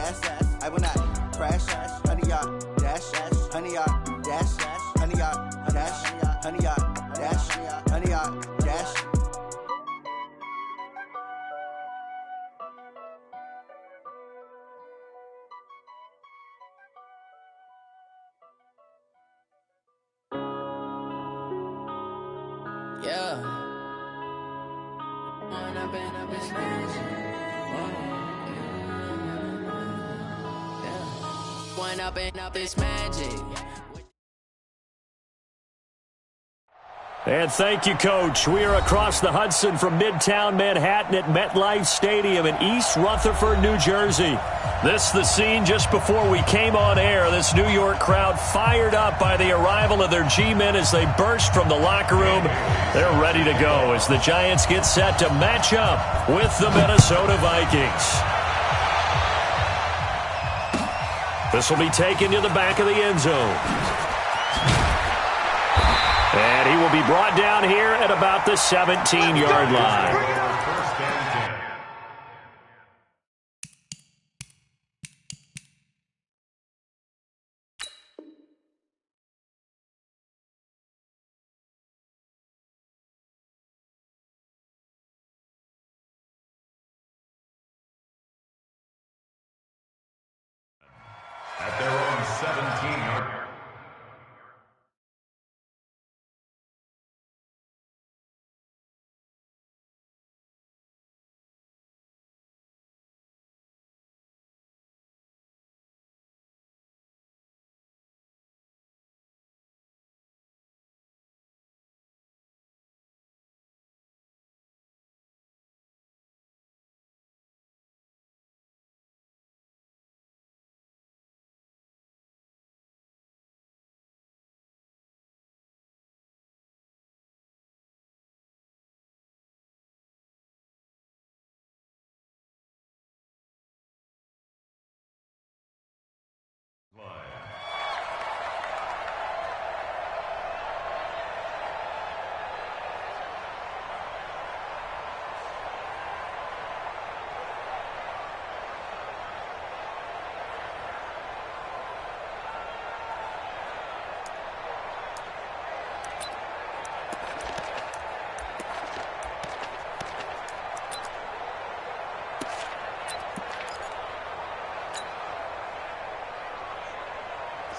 I will not crash. 100-yard dash, 100-yard dash, 100-yard dash, 100-yard dash, 100-yard dash. Yeah. Wind up and up this magic. And thank you, Coach. We are across the Hudson from Midtown Manhattan at MetLife Stadium in East Rutherford, New Jersey. This is the scene just before we came on air. This New York crowd fired up by the arrival of their G-men as they burst from the locker room. They're ready to go as the Giants get set to match up with the Minnesota Vikings. This will be taken to the back of the end zone. And he will be brought down here at about the 17-yard line. At their own 17-yard.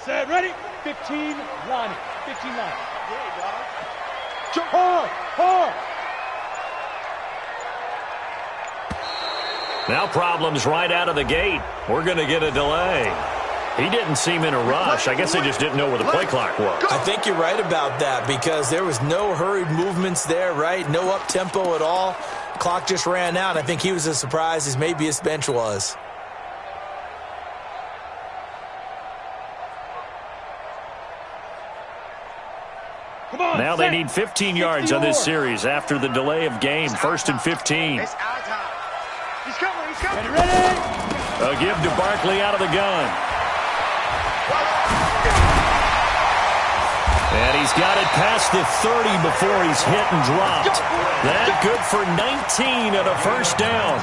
Set, ready? 15 line. 15 line. Yeah, dog. Jump hard, hard. Now problems right out of the gate. We're going to get a delay. He didn't seem in a rush. I guess they just didn't know where the play clock was. I think you're right about that because there was no hurried movements there, right? No up-tempo at all. Clock just ran out. I think he was as surprised as maybe his bench was. Now they need 15 yards on this series after the delay of game. First and 15. It's our time. He's coming, he's coming. Ready? A give to Barkley out of the gun. And he's got it past the 30 before he's hit and dropped. That good for 19 and a first down.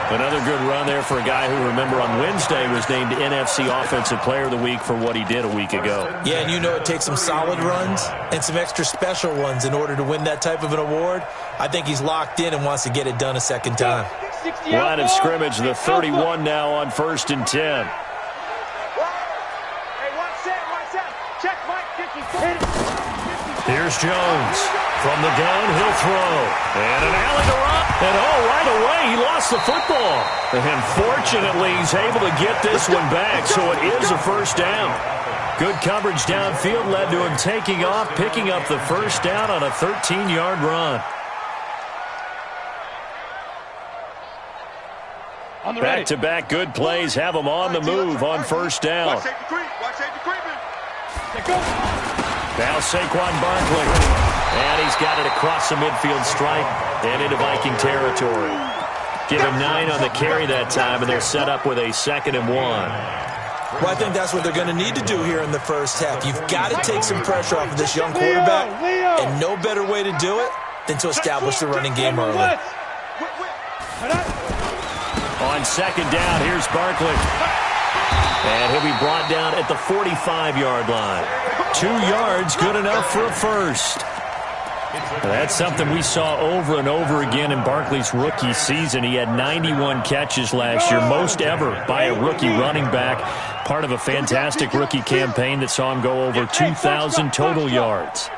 Another good run there for a guy who, remember, on Wednesday was named NFC Offensive Player of the Week for what he did a week ago. Yeah, and you know it takes some solid runs and some extra special ones in order to win that type of an award. I think he's locked in and wants to get it done a second time. Line of scrimmage, the 31 now on 1st and 10. Here's Jones. From the gun, he'll throw. And an alley to run. And right away, he lost the football. And fortunately, he's able to get this one back, so it is a first down. Good coverage downfield led to him taking off, picking up the first down on a 13-yard run. Back-to-back good plays have him on the move on first down. Now Saquon Barkley. And he's got it across the midfield stripe and into Viking territory. Give him 9 on the carry that time, and they're set up with a 2nd and 1. Well, I think that's what they're going to need to do here in the first half. You've got to take some pressure off of this young quarterback, and no better way to do it than to establish the running game early. On on second down. Here's Barkley. And he'll be brought down at the 45-yard line. 2 yards, good enough for a first. That's something we saw over and over again in Barkley's rookie season. He had 91 catches last year, most ever by a rookie running back. Part of a fantastic rookie campaign that saw him go over 2,000 total yards.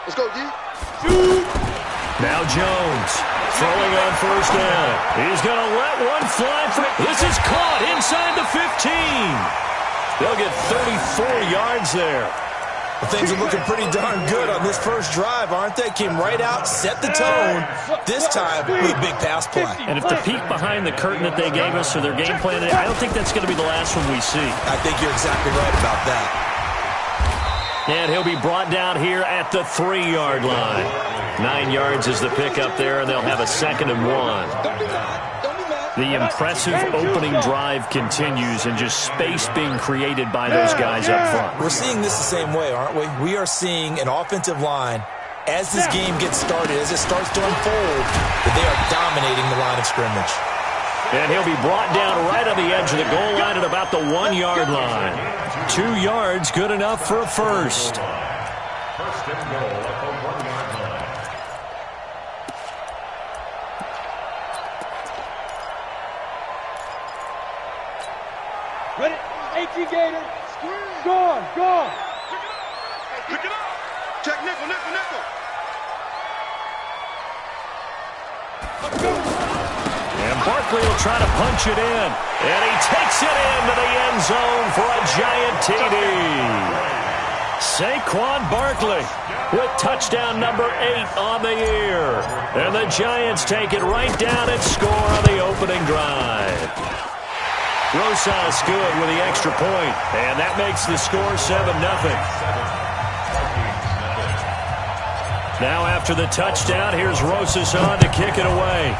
Let's go, D. Now Jones throwing on first down. He's going to let one fly. This is caught inside the 15. They'll get 34 yards there. Well, things are looking pretty darn good on this first drive, aren't they? Came right out, set the tone, this time with a big pass play. And if the peek behind the curtain that they gave us or their game plan, I don't think that's going to be the last one we see. I think you're exactly right about that. And he'll be brought down here at the 3-yard line. 9 yards is the pickup there, and they'll have a 2nd and 1. The impressive opening drive continues, and just space being created by those guys up front. We're seeing this the same way, aren't we? We are seeing an offensive line, as this game gets started, as it starts to unfold, that they are dominating the line of scrimmage. And he'll be brought down right on the edge of the goal line at about the 1-yard line. 2 yards, good enough for a first. First and goal at the 1-yard line. Ready? 18 Gator. Gone. Pick it up. Check nickel. And Barkley will try to punch it in. And he takes it into the end zone for a giant TD. Saquon Barkley with touchdown number 8 on the year. And the Giants take it right down and score on the opening drive. Rosas good with the extra point, and that makes the score 7-0. Now after the touchdown, here's Rosas on to kick it away.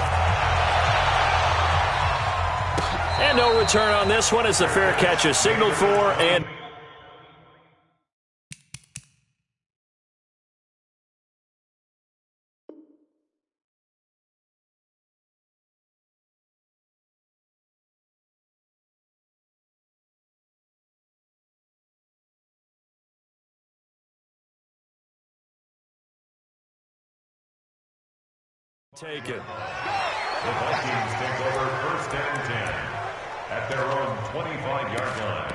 And no return on this one as the fair catch is signaled for, and take it. The Vikings take over first and 10 at their own 25-yard line.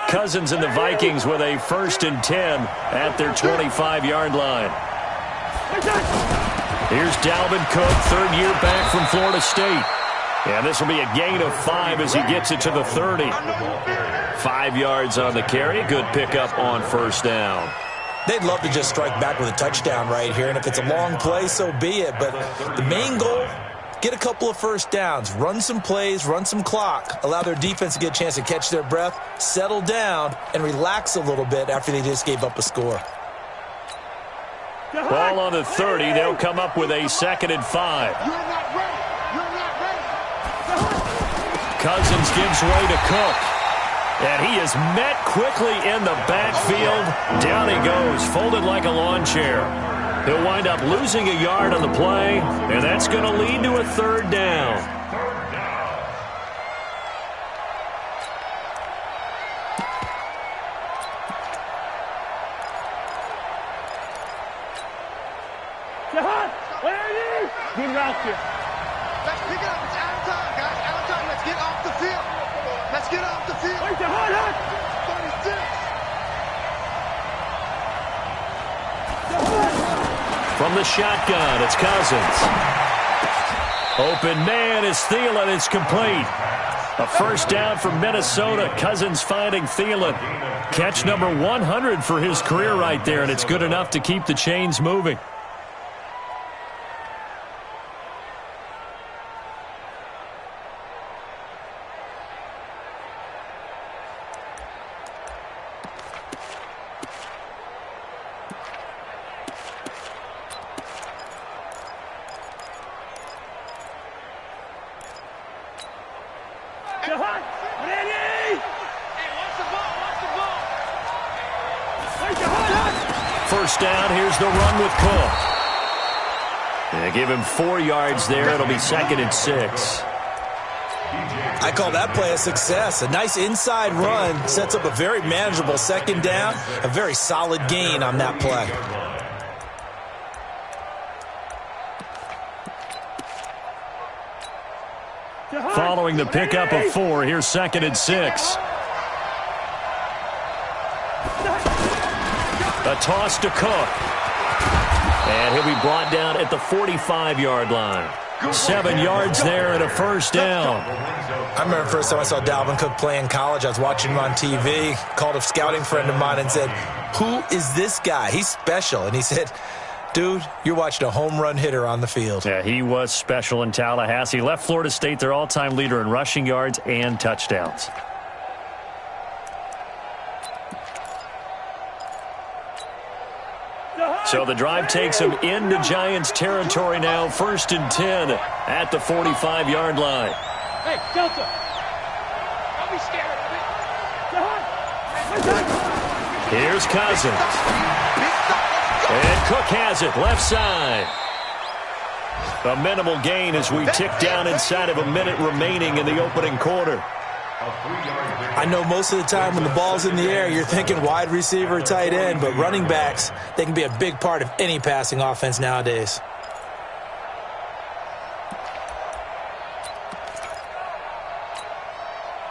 Cousins and the Vikings with a 1st and 10 at their 25-yard line. Here's Dalvin Cook, 3rd year back from Florida State. And this will be a gain of 5 as he gets it to the 30. 5 yards on the carry. Good pickup on first down. They'd love to just strike back with a touchdown right here, and if it's a long play, so be it. But the main goal, get a couple of first downs, run some plays, run some clock, allow their defense to get a chance to catch their breath, settle down, and relax a little bit after they just gave up a score. Ball on the 30. They'll come up with a 2nd and 5. Cousins gives way to Cook. And he is met quickly in the backfield. Down he goes, folded like a lawn chair. He'll wind up losing a yard on the play, and that's going to lead to a 3rd down. Where are you? Good route here. Let's pick it up. It's out of time, guys. Out of time. Let's get off the field. Let's get off the field. Wait, hot. 36. From the shotgun, it's Cousins. Open man is Thielen. It's complete. A first down for Minnesota. Cousins finding Thielen. Catch number 100 for his career right there, and it's good enough to keep the chains moving. first down. Here's the run with Cook. They give him 4 yards there. It'll be 2nd and 6. I call that play a success. A nice inside run sets up a very manageable 2nd down. A very solid gain on that play. Following the pickup of 4, here's 2nd and 6. A toss to Cook. And he'll be brought down at the 45-yard line. 7 yards there and a first down. I remember the first time I saw Dalvin Cook play in college. I was watching him on TV, called a scouting friend of mine and said, "Who is this guy? He's special." And he said, "Dude, you're watching a home run hitter on the field." Yeah, he was special in Tallahassee. Left Florida State their all-time leader in rushing yards and touchdowns. So the drive takes him into Giants territory now. 1st and 10 at the 45-yard line. Hey, Delta. Don't be scared. Here's Cousins. And Cook has it, left side. A minimal gain as we tick down inside of a minute remaining in the opening quarter. I know most of the time when the ball's in the air, you're thinking wide receiver, tight end, but running backs, they can be a big part of any passing offense nowadays.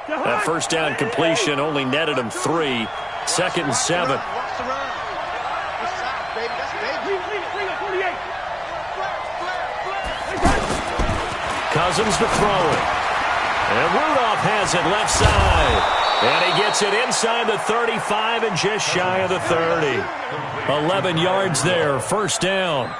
That first down completion only netted him 3. 2nd and 7. Cousins to throw it. And Rudolph has it left side. And he gets it inside the 35 and just shy of the 30. 11 yards there, first down.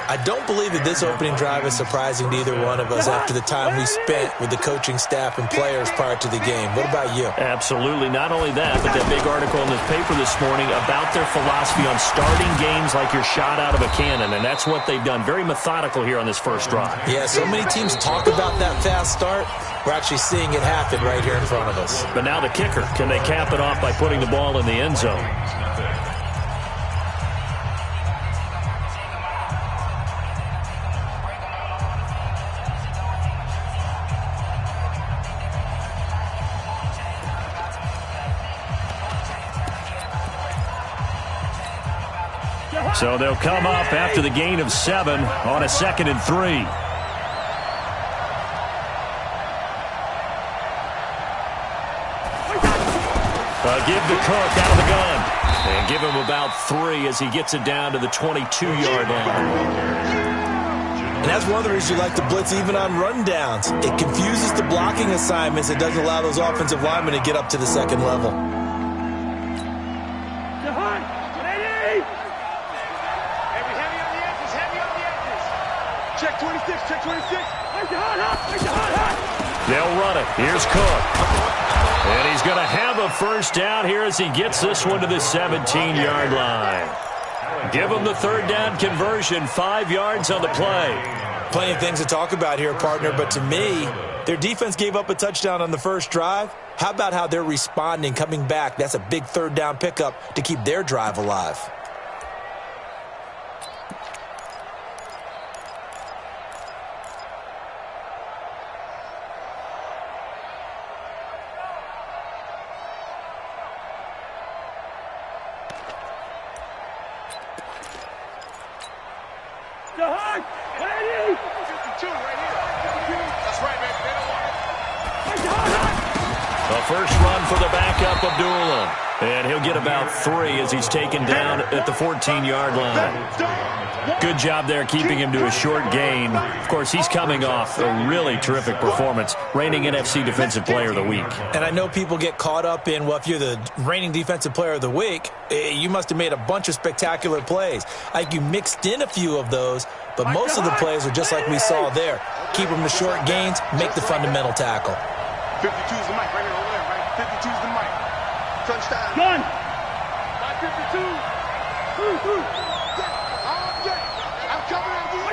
I don't believe that this opening drive is surprising to either one of us after the time we spent with the coaching staff and players prior to the game. What about you? Absolutely. Not only that, but that big article in the paper this morning about their philosophy on starting games like you're shot out of a cannon, and that's what they've done. Very methodical here on this first drive. Yeah, so many teams talk about that fast start. We're actually seeing it happen right here in front of us. But now the kicker. Can they cap it off by putting the ball in the end zone? So they'll come up after the gain of 7 on a 2nd and 3. Give to Cook out of the gun. And give him about 3 as he gets it down to the 22-yard line. And that's one of the reasons you like to blitz even on rundowns. It confuses the blocking assignments. It doesn't allow those offensive linemen to get up to the 2nd level. Check 26, check 26. They'll run it. Here's Cook. And he's going to have a first down here as he gets this one to the 17-yard line. Give him the 3rd down conversion, 5 yards on the play. Plenty of things to talk about here, partner, but to me, their defense gave up a touchdown on the first drive. How about how they're responding, coming back? That's a big 3rd down pickup to keep their drive alive. First run for the backup, Abdullah. And he'll get about 3 as he's taken down at the 14-yard line. Good job there keeping him to a short gain. Of course, he's coming off a really terrific performance, reigning NFC Defensive Player of the Week. And I know people get caught up in, well, if you're the reigning Defensive Player of the Week, you must have made a bunch of spectacular plays. I think you mixed in a few of those, but most of the plays are just like we saw there. Keep them to short gains, make the fundamental tackle. 52 is the mic right here over there, right? 52 is the mic. Touchdown. Gun. 552. I'm coming at you.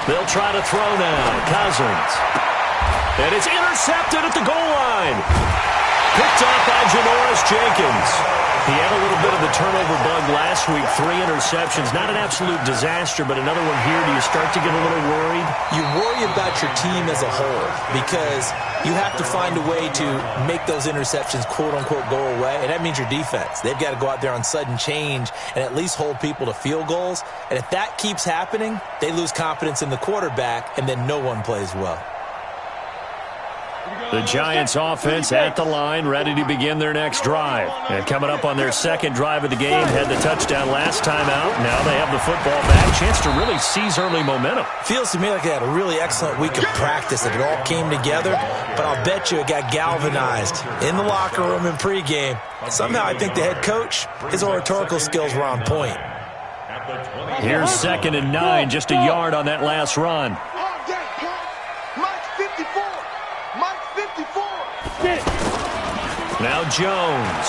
They'll try to throw now. Cousins. And it's intercepted at the goal line. Picked off by Janoris Jenkins. He had a little bit of the turnover bug last week, 3 interceptions. Not an absolute disaster, but another one here. Do you start to get a little worried? You worry about your team as a whole because you have to find a way to make those interceptions, quote-unquote, go away, and that means your defense. They've got to go out there on sudden change and at least hold people to field goals. And if that keeps happening, they lose confidence in the quarterback, and then no one plays well. The Giants offense at the line, ready to begin their next drive. And coming up on their second drive of the game, had the touchdown last time out. Now they have the football back. Chance to really seize early momentum. Feels to me like they had a really excellent week of practice, that it all came together. But I'll bet you it got galvanized in the locker room in pregame. Somehow I think the head coach, his oratorical skills were on point. Here's 2nd and 9, just a yard on that last run. Now Jones.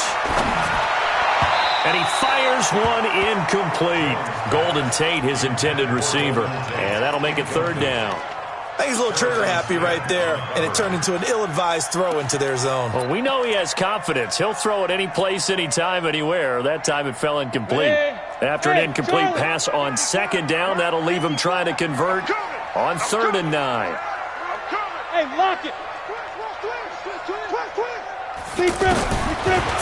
And he fires one incomplete. Golden Tate, his intended receiver. And that'll make it 3rd down. I think he's a little trigger happy right there, and it turned into an ill-advised throw into their zone. Well, we know he has confidence. He'll throw it any place, anytime, anywhere. That time it fell incomplete. After an incomplete pass on 2nd down, that'll leave him trying to convert on 3rd and 9. Hey, lock it.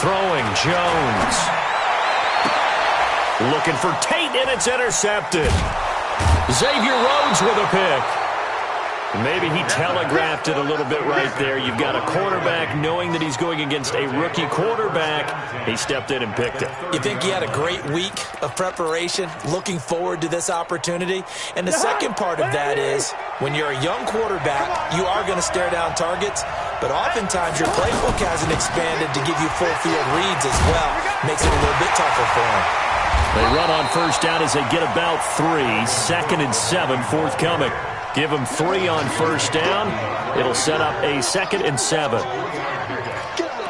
Throwing Jones. Looking for Tate, and it's intercepted. Xavier Rhodes with a pick. Maybe he telegraphed it a little bit right there. You've got a quarterback knowing that he's going against a rookie quarterback. He stepped in and picked it. You think he had a great week of preparation, looking forward to this opportunity? And the second part of that is, when you're a young quarterback, you are going to stare down targets, but oftentimes your playbook hasn't expanded to give you full field reads as well. Makes it a little bit tougher for him. They run on 1st down as they get about 3. 2nd and 7 forthcoming. Give them 3 on 1st down. It'll set up a 2nd and 7.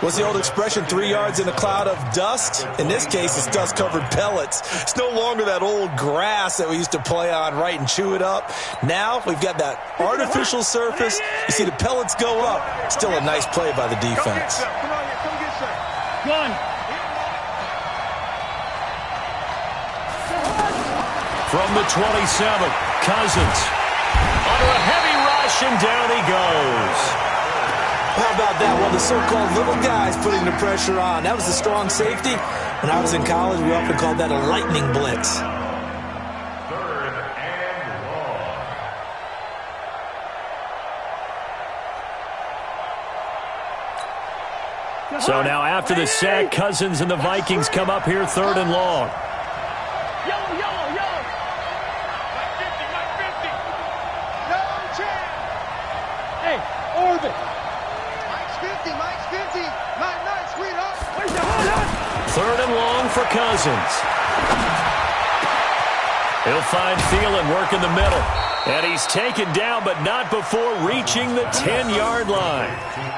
What's the old expression, 3 yards in a cloud of dust? In this case, it's dust-covered pellets. It's no longer that old grass that we used to play on, right, and chew it up. Now we've got that artificial surface. You see the pellets go up. Still a nice play by the defense. From the 27, Cousins. Under a heavy rush, and down he goes. How about that? Well, the so-called little guys putting the pressure on. That was the strong safety. When I was in college, we often called that a lightning blitz. 3rd and long. So now after the sack, Cousins and the Vikings come up here 3rd and long. Third and long for Cousins. He'll find Thielen working the middle. And he's taken down, but not before reaching the 10-yard line.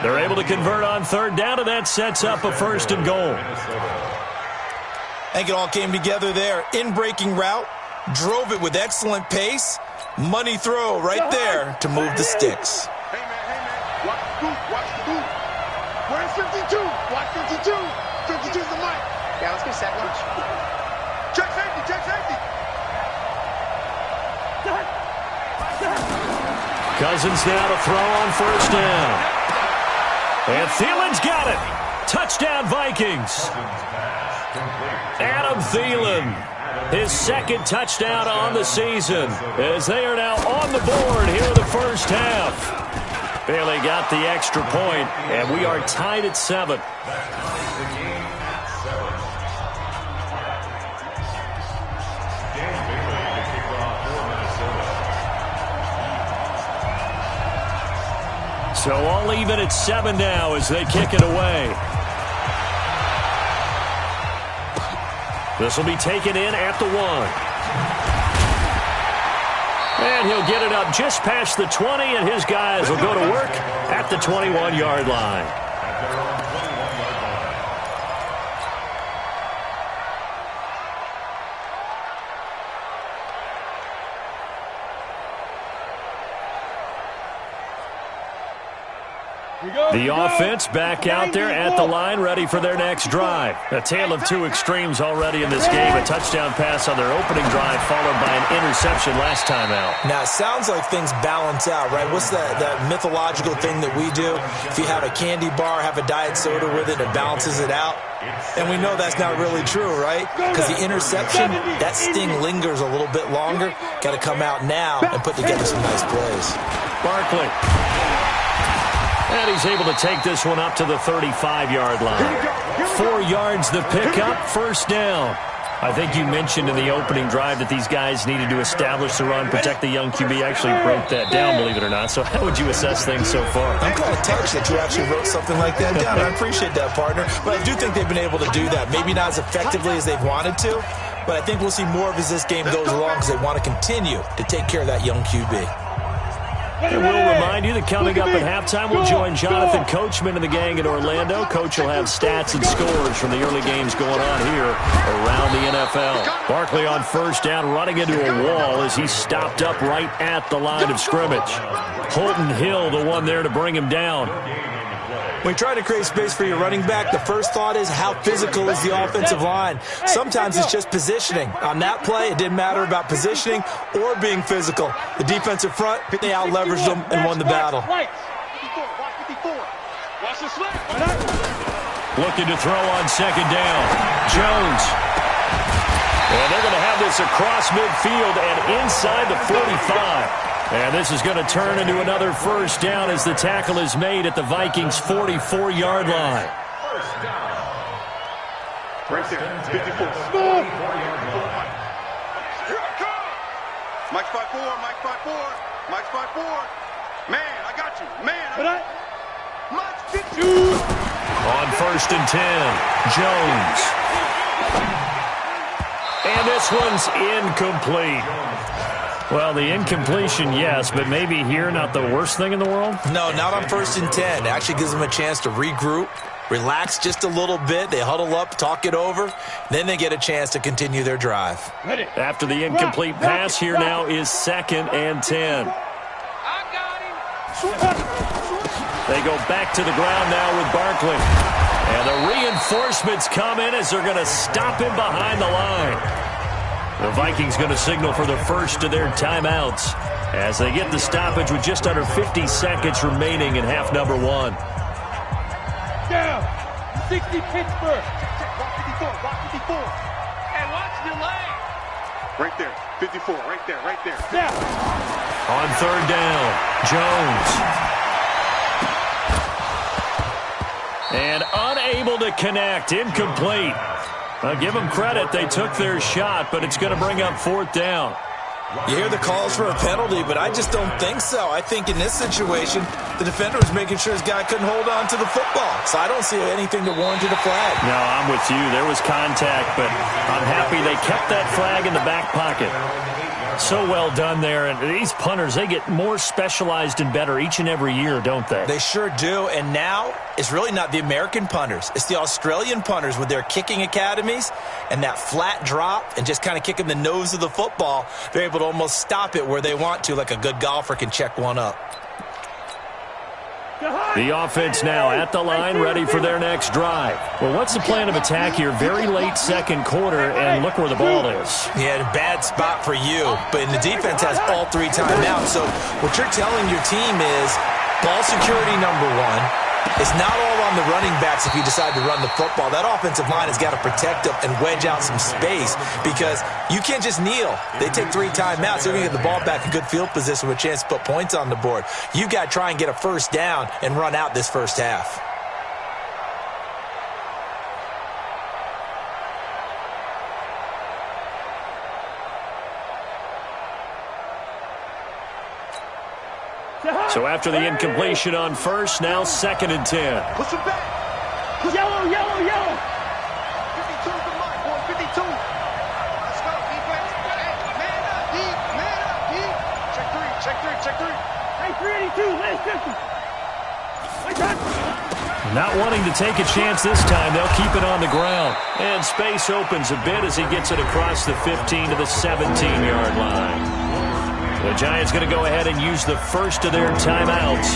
They're able to convert on 3rd down, and that sets up a 1st and goal. I think it all came together there. In-breaking route, drove it with excellent pace. Money throw right there to move the sticks. Hey, man. Watch the boot. Watch the boot. Where's 52? Watch 52. 52's the mic. Yeah, let's get sack lunch. Check safety. Check safety. Cousins now to throw on 1st down. And Thielen's got it. Touchdown, Vikings. Adam Thielen, his 2nd touchdown on the season, as they are now on the board here in the 1st half. Bailey got the extra point, and we are tied at 7. So all even at 7 now as they kick it away. This will be taken in at the 1. And he'll get it up just past the 20, and his guys will go to work at the 21-yard line. The offense back out there at the line, ready for their next drive. A tale of two extremes already in this game. A touchdown pass on their opening drive, followed by an interception last time out. Now, it sounds like things balance out, right? What's that mythological thing that we do? If you have a candy bar, have a diet soda with it, it balances it out. And we know that's not really true, right? Because the interception, that sting lingers a little bit longer. Got to come out now and put together some nice plays. Barkley. And he's able to take this one up to the 35-yard line. 4 yards the pickup, first down. I think you mentioned in the opening drive that these guys needed to establish the run, protect the young QB. Actually broke that down, believe it or not. So how would you assess things so far? I'm kind of touched that you actually wrote something like that down. I appreciate that, partner. But I do think they've been able to do that. Maybe not as effectively as they've wanted to, but I think we'll see more of as this game goes along because they want to continue to take care of that young QB. And we'll remind you that coming up at halftime, we'll join Jonathan Coachman and the gang in Orlando. Coach will have stats and scores from the early games going on here around the NFL. Barkley on first down, running into a wall as he stopped up right at the line of scrimmage. Holton Hill, the one there to bring him down. When you try to create space for your running back, the first thought is how physical is the offensive line. Sometimes it's just positioning. On that play, it didn't matter about positioning or being physical. The defensive front, they out-leveraged them and won the battle. Looking to throw on second down. Jones. And they're going to have this across midfield and inside the 45. And this is going to turn into another first down as the tackle is made at the Vikings' 44-yard line. First down. Right there, 54. Mike 5-4, Mike 5-4, Mike 5-4. Man, I got you. Man, I got you. Mike 52. On first and 10, Jones. And this one's incomplete. Well, the incompletion, yes, but maybe here not the worst thing in the world? No, not on first and 10. It actually gives them a chance to regroup, relax just a little bit. They huddle up, talk it over. Then they get a chance to continue their drive. After the incomplete pass, here now is second and 10. They go back to the ground now with Barkley. And the reinforcements come in as they're going to stop him behind the line. The Vikings going to signal for the first of their timeouts as they get the stoppage with just under 50 seconds remaining in half number one. Down. 60 Pittsburgh. Block 54, block 54. And watch your leg. Right there, 54, right there, right there. Down. On third down, Jones. And unable to connect, incomplete. I'll give them credit. They took their shot, but it's going to bring up fourth down. You hear the calls for a penalty, but I just don't think so. I think in this situation, the defender was making sure his guy couldn't hold on to the football. So I don't see anything to warrant a flag. No, I'm with you. There was contact, but I'm happy they kept that flag in the back pocket. So well done there. And these punters, they get more specialized and better each and every year, don't they? They sure do. And now it's really not the American punters. It's the Australian punters with their kicking academies and that flat drop and just kind of kicking the nose of the football. They're able to almost stop it where they want to, like a good golfer can check one up. The offense now at the line, ready for their next drive. Well, what's the plan of attack here? Very late second quarter, and look where the ball is. Yeah, a bad spot for you, but the defense has all three timeouts. So what you're telling your team is ball security number one. It's not all on the running backs if you decide to run the football. That offensive line has got to protect them and wedge out some space because you can't just kneel. They take three timeouts. They're going to get the ball back in good field position with a chance to put points on the board. You got to try and get a first down and run out this first half. So after the incompletion on first, now second and 10. Push him back. Yellow, yellow, yellow. 52 is the mark, boy, 52. Let's go, defense. Hey, man up, D. Man up, D. Check three, check three, check three. Hey, 382, last 50. Not wanting to take a chance this time, they'll keep it on the ground. And space opens a bit as he gets it across the 15 to the 17-yard line. The Giants going to go ahead and use the first of their timeouts.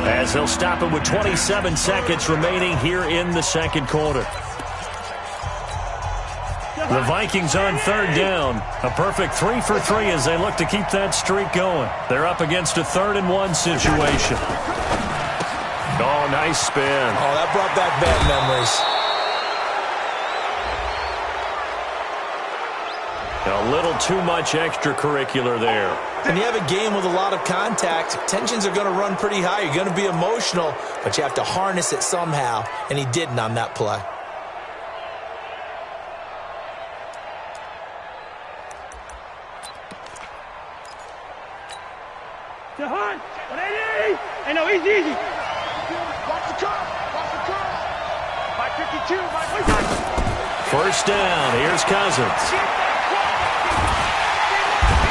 as they'll stop him with 27 seconds remaining here in the second quarter. The Vikings on third down. A perfect 3 for 3 as they look to keep that streak going. They're up against a 3rd-and-1 situation. Oh, nice spin. Oh, that brought back bad memories. A little too much extracurricular there. When you have a game with a lot of contact, tensions are going to run pretty high. You're going to be emotional, but you have to harness it somehow, and he didn't on that play. To Hunt. 180. Hey, no, easy. Watch the curve. Watch the curve. 552. 552. First down. Here's Cousins.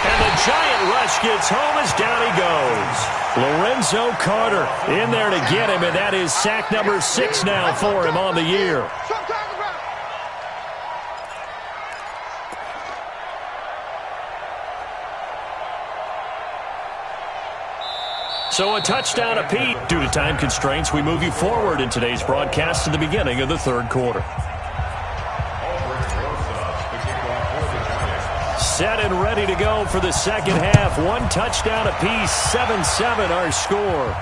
And the giant rush gets home as down he goes. Lorenzo Carter in there to get him, and that is sack number 6 now for him on the year. So a touchdown apiece. Due to time constraints, we move you forward in today's broadcast to the beginning of the third quarter. Set and ready to go for the second half. 1 touchdown apiece, 7-7 our score.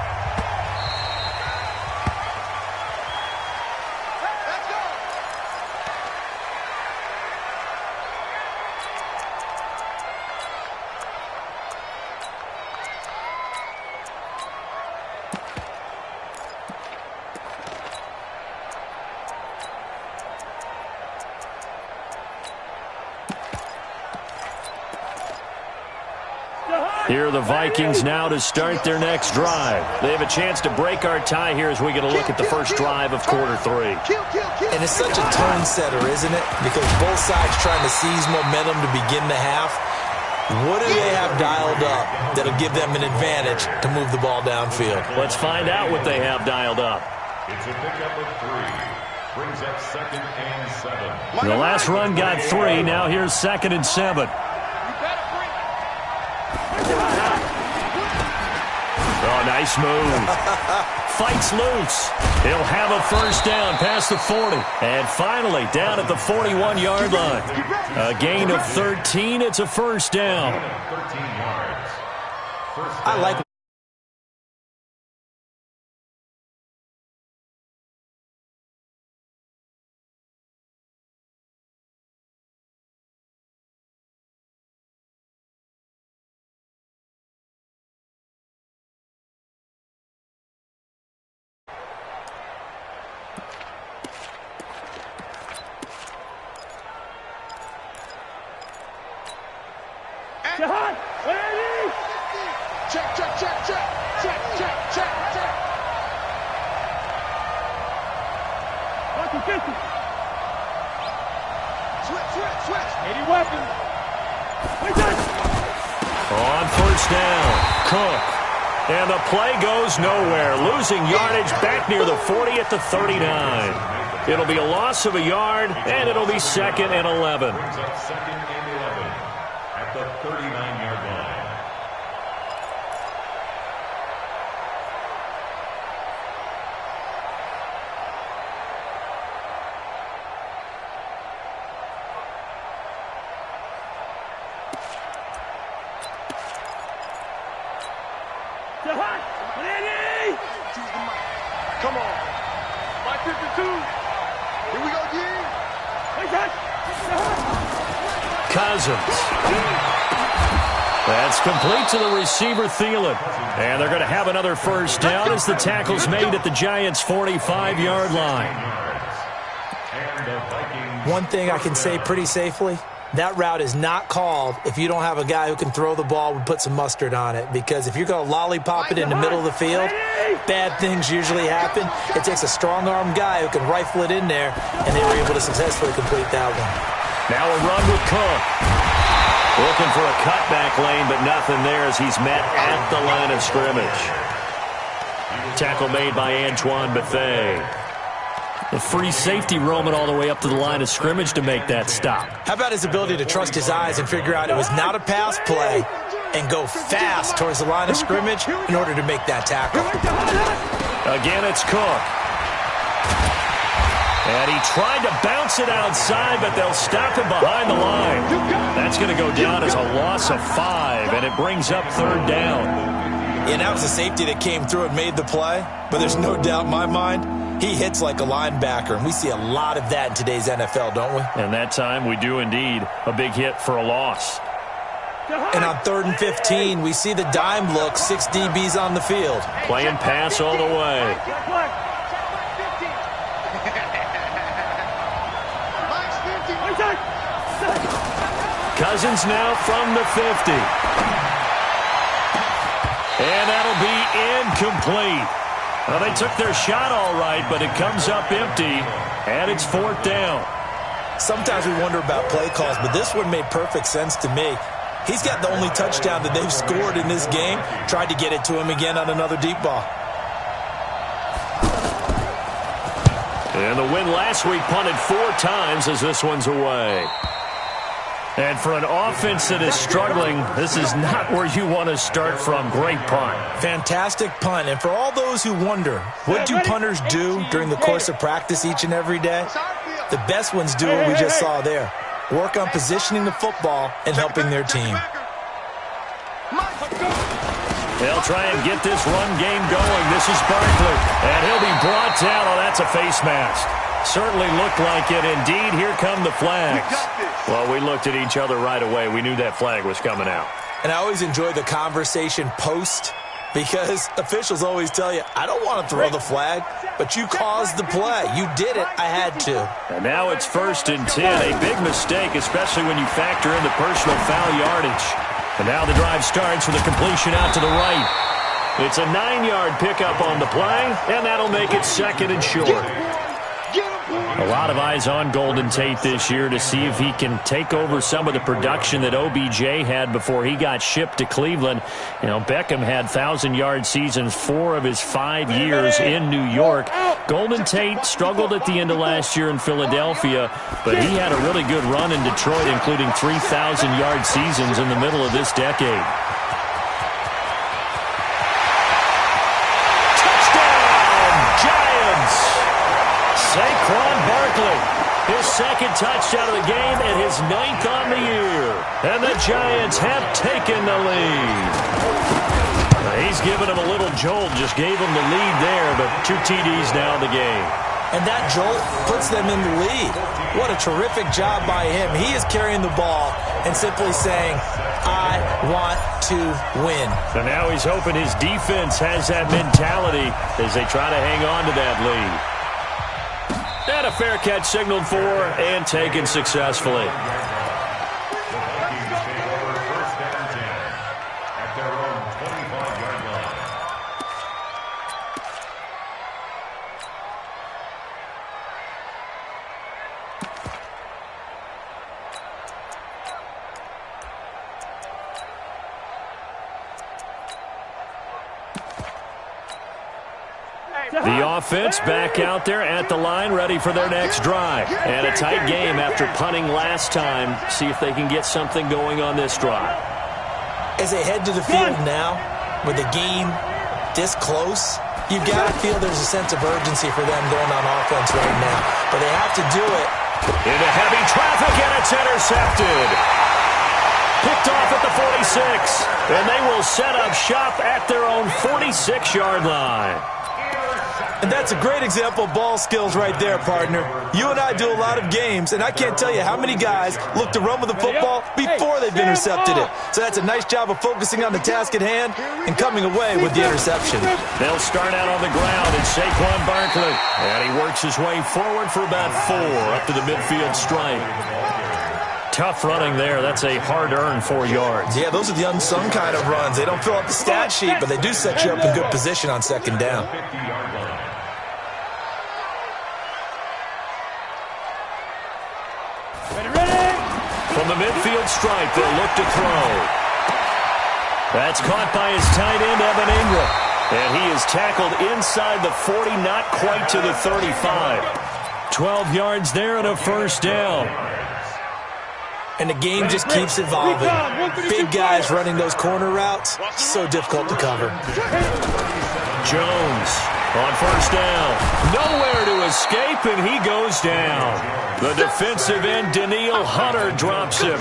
Here are the Vikings now to start their next drive. They have a chance to break our tie here as we get a look at the first drive of quarter 3. And it's such a tone setter, isn't it? Because both sides trying to seize momentum to begin the half. What do they have dialed up that'll give them an advantage to move the ball downfield? Let's find out what they have dialed up. It's a pickup of 3. Brings up 2nd and 7. The last run got 3. Now here's 2nd and 7. Oh, nice move. Fights loose. He'll have a first down past the 40. And finally, down at the 41-yard line. A gain of 13. It's a first down. 13 yards. I like On first down, Cook. And the play goes nowhere. Losing yardage back near the 40 at the 39. It'll be a loss of a yard, and it'll be 2nd and 11. Brings up 2nd and 11 at the 39-yard line. Come on. 552. Here we go, G. Cousins. That's complete to the receiver, Thielen. And they're going to have another first down as the tackle's made at the Giants' 45-yard line. one thing I can say pretty safely. That route is not called if you don't have a guy who can throw the ball and put some mustard on it. Because if you're going to lollipop it in the middle of the field, bad things usually happen. It takes a strong-arm guy who can rifle it in there, and they were able to successfully complete that one. Now a run with Cook. Looking for a cutback lane, but nothing there as he's met at the line of scrimmage. Tackle made by Antoine Bethea. The free safety roaming all the way up to the line of scrimmage to make that stop. How about his ability to trust his eyes and figure out it was not a pass play, and go fast towards the line of scrimmage in order to make that tackle. Again, it's Cook. And he tried to bounce it outside, but they'll stop him behind the line. That's going to go down as a loss of 5, and it brings up 3rd down. Yeah, that was a safety that came through and made the play, but there's no doubt in my mind, he hits like a linebacker, and we see a lot of that in today's NFL, don't we? And that time we do indeed. A big hit for a loss. And on 3rd and 15, we see the dime look, 6 DBs on the field. Playing pass all the way. Cousins now from the 50. And that'll be incomplete. Well, they took their shot all right, but it comes up empty, and it's 4th down. Sometimes we wonder about play calls, but this one made perfect sense to me. He's got the only touchdown that they've scored in this game. Tried to get it to him again on another deep ball. And the win last week punted 4 times as this one's away. And for an offense that is struggling, this is not where you want to start from. Great punt. Fantastic punt. And for all those who wonder, what do punters do during the course of practice each and every day? The best ones do what we just saw there. Work on positioning the football and helping their team. They'll try and get this run game going. This is Barkley. And he'll be brought down. Oh, that's a face mask. Certainly looked like it. Indeed, here come the flags. Well, we looked at each other right away. We knew that flag was coming out. And I always enjoy the conversation post because officials always tell you, I don't want to throw the flag, but you caused the play. You did it. I had to. And now it's 1st and 10. A big mistake, especially when you factor in the personal foul yardage. And now the drive starts with a completion out to the right. It's a 9-yard pickup on the play, and that'll make it 2nd and short. A lot of eyes on Golden Tate this year to see if he can take over some of the production that OBJ had before he got shipped to Cleveland. You know, Beckham had 1,000-yard seasons 4 of his 5 years in New York. Golden Tate struggled at the end of last year in Philadelphia, but he had a really good run in Detroit, including 3,000-yard seasons in the middle of this decade. Saquon Barkley, his 2nd touchdown of the game and his 9th on the year. And the Giants have taken the lead. He's given him a little jolt, just gave him the lead there, but 2 TDs now in the game. And that jolt puts them in the lead. What a terrific job by him. He is carrying the ball and simply saying, I want to win. So now he's hoping his defense has that mentality as they try to hang on to that lead. And a fair catch signaled for and taken successfully. The Vikings take over 1st and 10 at their own 25-yard line. The offense back out there at the line, ready for their next drive. And a tight game after punting last time. See if they can get something going on this drive. As they head to the field now, with the game this close, you've got to feel there's a sense of urgency for them going on offense right now. But they have to do it. Into heavy traffic, and it's intercepted. Picked off at the 46. And they will set up shop at their own 46-yard line. And that's a great example of ball skills right there, partner. You and I do a lot of games, and I can't tell you how many guys look to run with the football before they've intercepted it. So that's a nice job of focusing on the task at hand and coming away with the interception. They'll start out on the ground, and Saquon Barkley. And he works his way forward for about 4 up to the midfield stripe. Tough running there. That's a hard-earned 4 yards. Yeah, those are the unsung kind of runs. They don't fill up the stat sheet, but they do set you up in good position on 2nd down. From the midfield stripe, they'll look to throw. That's caught by his tight end, Evan Ingram. And he is tackled inside the 40, not quite to the 35. 12 yards there and a 1st down. And the game just keeps evolving. Big guys running those corner routes, so difficult to cover. Jones on first down. Nowhere to escape, and he goes down. The defensive end, Daniil Hunter, drops him.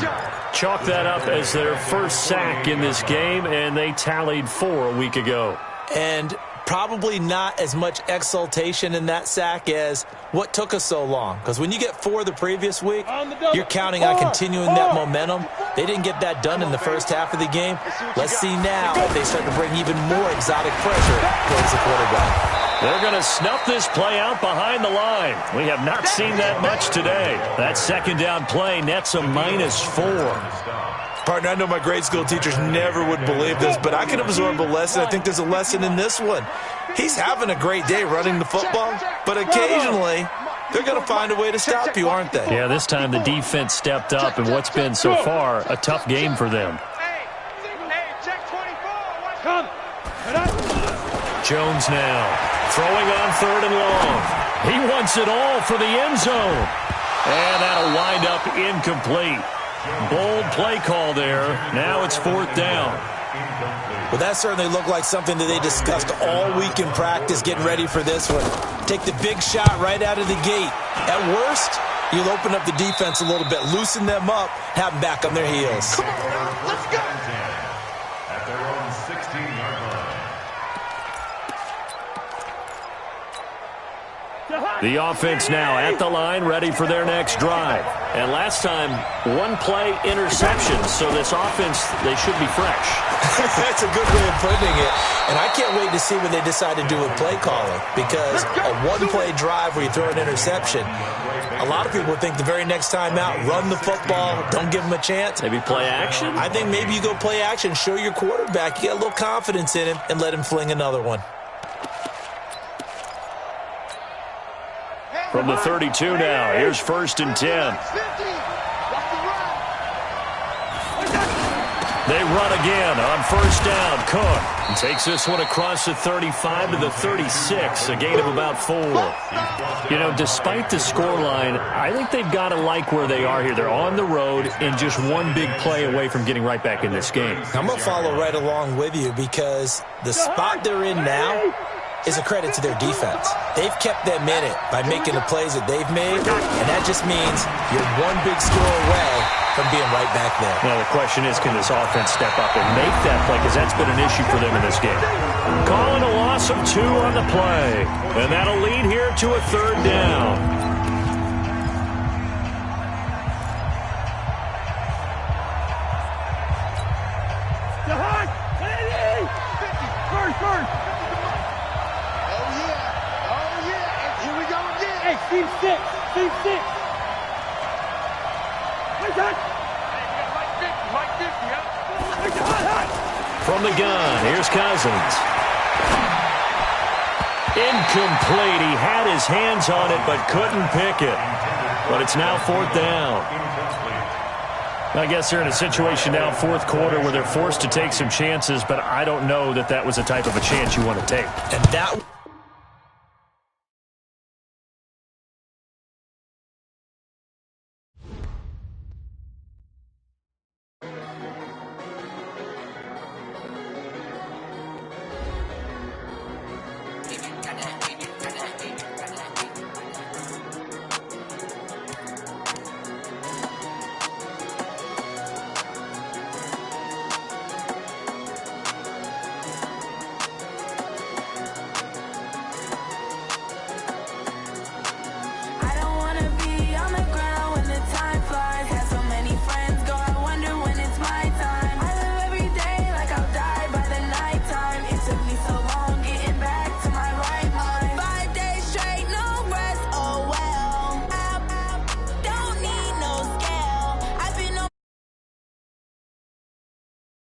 Chalk that up as their first sack in this game, and they tallied 4 a week ago. And probably not as much exultation in that sack as what took us so long. Because when you get 4 the previous week, you're counting on continuing that momentum. They didn't get that done in the first half of the game. Let's see now if they start to bring even more exotic pressure towards the quarterback. They're going to snuff this play out behind the line. We have not seen that much today. That second down play nets a -4. Partner, I know my grade school teachers never would believe this, but I can absorb a lesson. I think there's a lesson in this one. He's having a great day running the football, but occasionally they're going to find a way to stop you, aren't they? Yeah, this time the defense stepped up in what's been so far a tough game for them. Jones now throwing on 3rd and long. He wants it all for the end zone. And that'll wind up incomplete. Bold play call there. Now it's 4th down. Well, that certainly looked like something that they discussed all week in practice getting ready for this one. Take the big shot right out of the gate. At worst, you'll open up the defense a little bit, loosen them up, have them back on their heels. Come on, now. Let's go. At their own 16-yard line. The offense now at the line, ready for their next drive. And last time, 1 play interception, so this offense, they should be fresh. That's a good way of putting it. And I can't wait to see what they decide to do with play calling, because a 1-play drive where you throw an interception, a lot of people think the very next time out, run the football, don't give them a chance. Maybe play action? I think maybe you go play action, show your quarterback, you got a little confidence in him, and let him fling another one. From the 32 now, here's 1st and 10. They run again on 1st down. Cook takes this one across the 35 to the 36, a gain of about 4. You know, despite the scoreline, I think they've got to like where they are here. They're on the road and just 1 big play away from getting right back in this game. I'm going to follow right along with you, because the spot they're in now is a credit to their defense. They've kept them in it by making the plays that they've made, and that just means you're 1 big score away from being right back there. Now the question is, can this offense step up and make that play, because that's been an issue for them in this game. Calling a loss of 2 on the play, and that'll lead here to a 3rd down. Team 6. Team 6. From the gun, here's Cousins. Incomplete. He had his hands on it but couldn't pick it. But it's now 4th down. I guess they're in a situation now, 4th quarter, where they're forced to take some chances, but I don't know that that was the type of a chance you want to take. And that